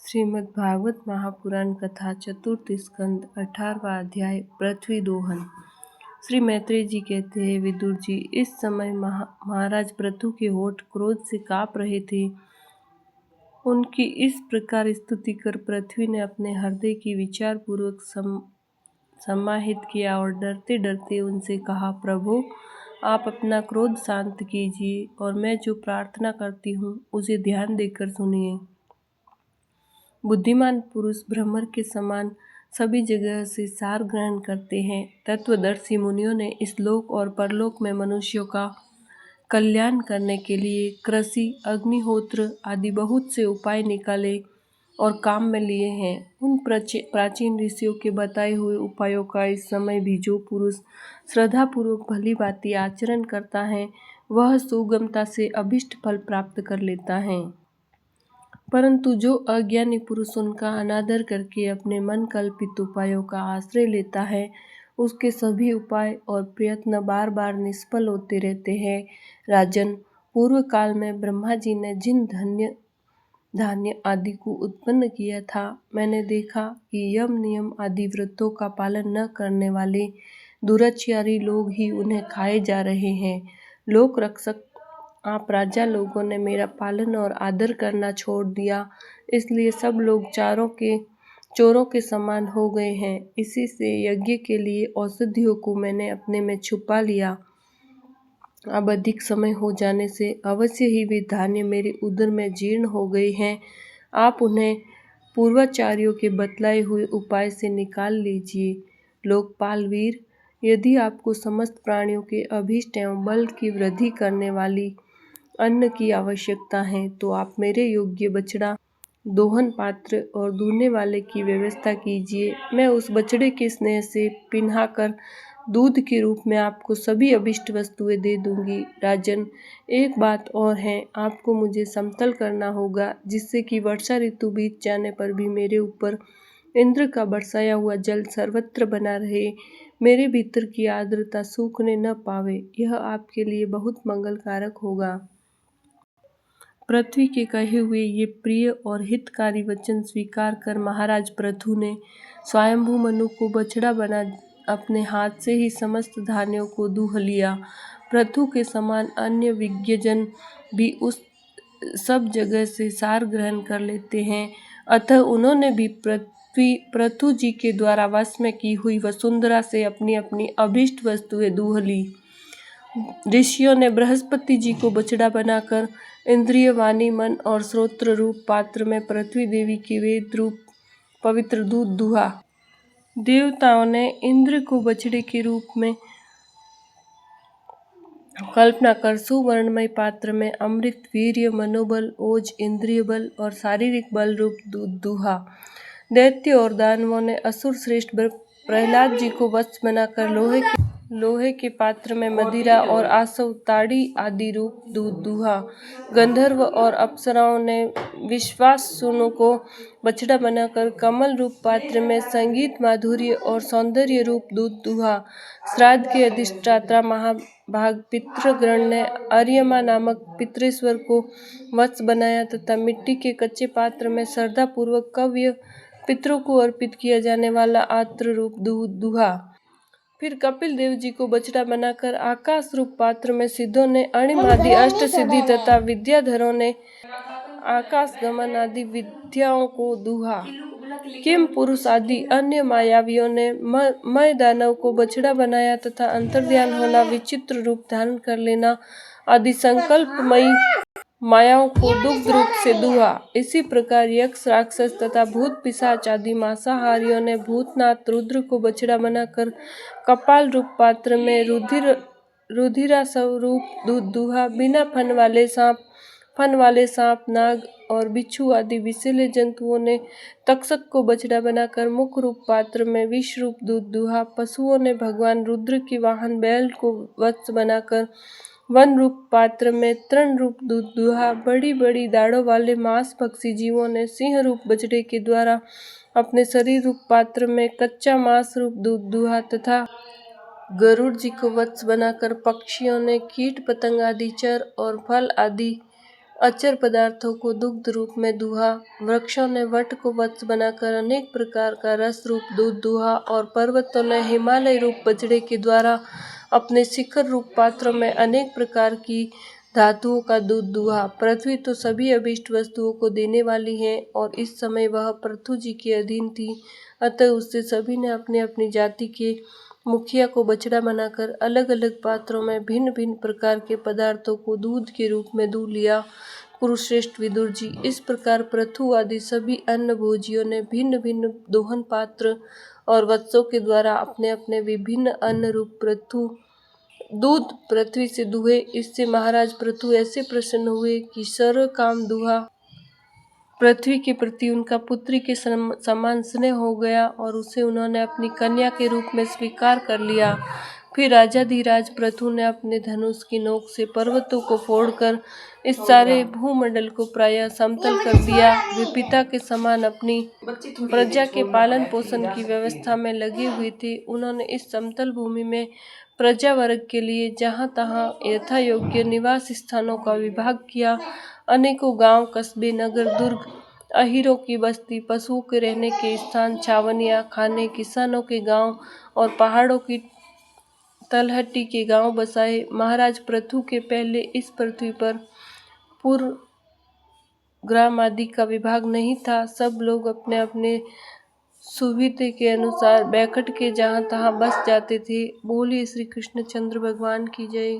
श्रीमद् भागवत महापुराण कथा चतुर्थ स्कंद 18वां अध्याय पृथ्वी दोहन। श्री मैत्रेय जी कहते हैं, विदुर जी, इस समय महाराज पृथु के होठ क्रोध से कांप रहे थे। उनकी इस प्रकार स्तुति कर पृथ्वी ने अपने हृदय की विचार पूर्वक समाहित किया और डरते डरते उनसे कहा, प्रभु, आप अपना क्रोध शांत कीजिए और मैं जो प्रार्थना करती हूँ उसे ध्यान देकर सुनिए। बुद्धिमान पुरुष भ्रमर के समान सभी जगह से सार ग्रहण करते हैं। तत्वदर्शी मुनियों ने इस लोक और परलोक में मनुष्यों का कल्याण करने के लिए कृषि, अग्निहोत्र आदि बहुत से उपाय निकाले और काम में लिए हैं। उन प्राचीन ऋषियों के बताए हुए उपायों का इस समय भी जो पुरुष श्रद्धापूर्वक भली भांति आचरण करता है, वह सुगमता से अभिष्ट फल प्राप्त कर लेता है। परंतु जो अज्ञानी पुरुष उनका अनादर करके अपने मन कल्पित उपायों का आश्रय लेता है, उसके सभी उपाय और प्रयत्न बार बार निष्फल होते रहते हैं। राजन, पूर्व काल में ब्रह्मा जी ने जिन धान्य आदि को उत्पन्न किया था, मैंने देखा कि यम नियम आदि व्रतों का पालन न करने वाले दुराचारी लोग ही उन्हें खाए जा रहे हैं। लोक रक्षक आप राजा लोगों ने मेरा पालन और आदर करना छोड़ दिया, इसलिए सब लोग चोरों के समान हो गए हैं। इसी से यज्ञ के लिए औषधियों को मैंने अपने में छुपा लिया। अब अधिक समय हो जाने से अवश्य ही वे धान्य मेरे उदर में जीर्ण हो गए हैं। आप उन्हें पूर्वाचार्यों के बतलाए हुए उपाय से निकाल लीजिए। लोकपाल वीर, यदि आपको समस्त प्राणियों के अभीष्ट एवं बल की वृद्धि करने वाली अन्न की आवश्यकता है, तो आप मेरे योग्य बछड़ा, दोहन पात्र और दूहने वाले की व्यवस्था कीजिए। मैं उस बछड़े के स्नेह से पिन्हाकर दूध के रूप में आपको सभी अभिष्ट वस्तुएं दे दूंगी। राजन, एक बात और है, आपको मुझे समतल करना होगा, जिससे कि वर्षा ऋतु बीत जाने पर भी मेरे ऊपर इंद्र का बरसाया हुआ जल सर्वत्र बना रहे, मेरे भीतर की आर्द्रता सूखने न पावे। यह आपके लिए बहुत मंगलकारक होगा। पृथ्वी के कहे हुए ये प्रिय और हितकारी वचन स्वीकार कर महाराज पृथु ने स्वयंभू मनु को बछड़ा बना अपने हाथ से ही समस्त धान्यों को दूह लिया। पृथु के समान अन्य विज्ञजन भी उस सब जगह से सार ग्रहण कर लेते हैं, अतः उन्होंने भी पृथु जी के द्वारा वश में की हुई वसुंधरा से अपनी अपनी अभीष्ट वस्तुएं दूह ली। ऋषियों ने बृहस्पति जी को बछड़ा बनाकर इंद्रिय, वाणी, मन और श्रोत्र रूप पात्र में पृथ्वी देवी की वेद रूप पवित्र दूध दूहा। देवताओं ने इंद्र को बछड़े के रूप में कल्पना कर सुवर्णमय पात्र में अमृत, वीर्य, मनोबल, ओज, इंद्रिय बल और शारीरिक बल रूप दूध दूहा। दैत्य और दानवों ने असुर श्रेष्ठ प्रहलाद जी को वश बनाकर लोहे के पात्र में मदिरा और आसव, ताड़ी आदि रूप दूध दूहा। गंधर्व और अप्सराओं ने विश्वावसु को बछड़ा बनाकर कमल रूप पात्र में संगीत, माधुर्य और सौंदर्य रूप दूध दूहा। श्राद्ध के अधिष्ठाता महाभाग पितृगण ने अर्यमा नामक पितृश्वर को वत्स बनाया तथा मिट्टी के कच्चे पात्र में श्रद्धा पूर्वक कव्य पितरों को अर्पित किया जाने वाला आत्र रूप दूध दूहा। फिर कपिल देव जी को बछड़ा बनाकर आकाश रूप पात्र में सिद्धों ने अणिम आदि अष्ट सिद्धि तथा विद्याधरों ने आकाश गमन आदि विद्याओं को दूहा। किम पुरुष आदि अन्य मायावियों ने मय दानव को बछड़ा बनाया तथा अंतर्ध्यान होना, विचित्र रूप धारण कर लेना आदि संकल्पमयी मायाओं को दुग्ध रूप से दूहा। इसी प्रकार यक्ष, राक्षस तथा भूत पिशाच आदि मांसाहारियों ने भूतनाथ रुद्र को बछड़ा बनाकर कपाल रूप पात्र में रुधिरासव रूप दूध दूहा। बिना फन वाले सांप, नाग और बिच्छू आदि विषैले जंतुओं ने तक्षक को बछड़ा बनाकर मुख रूप पात्र में विष रूप दूध दूहा। पशुओं ने भगवान रुद्र के वाहन बैल को वत्स बनाकर वन रूप पात्र में तृण रूप दूध दूहा। बड़ी बड़ी दाढ़ों वाले मांस भक्षी जीवों ने सिंह रूप बछड़े के द्वारा अपने शरीर रूप पात्र में कच्चा मांस रूप दूध दूहा तथा गरुड़ जी को वत्स बनाकर पक्षियों ने कीट पतंग आदि चर और फल आदि अचर पदार्थों को दुग्ध रूप में दूहा। वृक्षों ने वट को वत्स बनाकर अनेक प्रकार का रस रूप दूध दूहा और पर्वतों ने हिमालय रूप बछड़े के द्वारा अपने शिखर रूप पात्रों में अनेक प्रकार की धातुओं का दूध दूहा। पृथ्वी तो सभी अभीष्ट वस्तुओं को देने वाली है और इस समय वह पृथु जी के अधीन थी, अतः उससे सभी ने अपनी अपनी जाति के मुखिया को बछड़ा बनाकर अलग अलग पात्रों में भिन्न भिन्न प्रकार के पदार्थों को दूध के रूप में दूह लिया। कुरुश्रेष्ठ विदुर जी, इस प्रकार पृथु आदि सभी अन्न भोजियों ने भिन्न भिन्न दोहन पात्र और वत्सों के द्वारा अपने अपने विभिन्न अन्न रूप पृथु दूध पृथ्वी से दुहे। इससे महाराज पृथु ऐसे प्रसन्न हुए कि सर्व काम दुहा। पृथ्वी के प्रति उनका पुत्री के समान स्नेह हो गया और उसे उन्होंने अपनी कन्या के रूप में स्वीकार कर लिया। फिर राजाधिराज पृथु ने अपने धनुष की नोक से पर्वतों को फोड़कर इस सारे भूमंडल को प्रायः समतल कर दिया। वे पिता के समान अपनी प्रजा के पालन पोषण की व्यवस्था में लगे हुए थे। उन्होंने इस समतल भूमि में प्रजा वर्ग के लिए जहाँ तहाँ यथा योग्य निवास स्थानों का विभाग किया। अनेकों गांव, कस्बे, नगर, दुर्ग, अहीरों की बस्ती, पशुओं के रहने के स्थान, छावनियाँ, खाने, किसानों के गांव और पहाड़ों की तलहटी के गांव बसाए। महाराज पृथु के पहले इस पृथ्वी पर पूर्व ग्राम आदि का विभाग नहीं था। सब लोग अपने अपने सुविधा के अनुसार बैठक के जहाँ तहाँ बस जाते थे। बोलिए श्री कृष्णचंद्र भगवान की जय।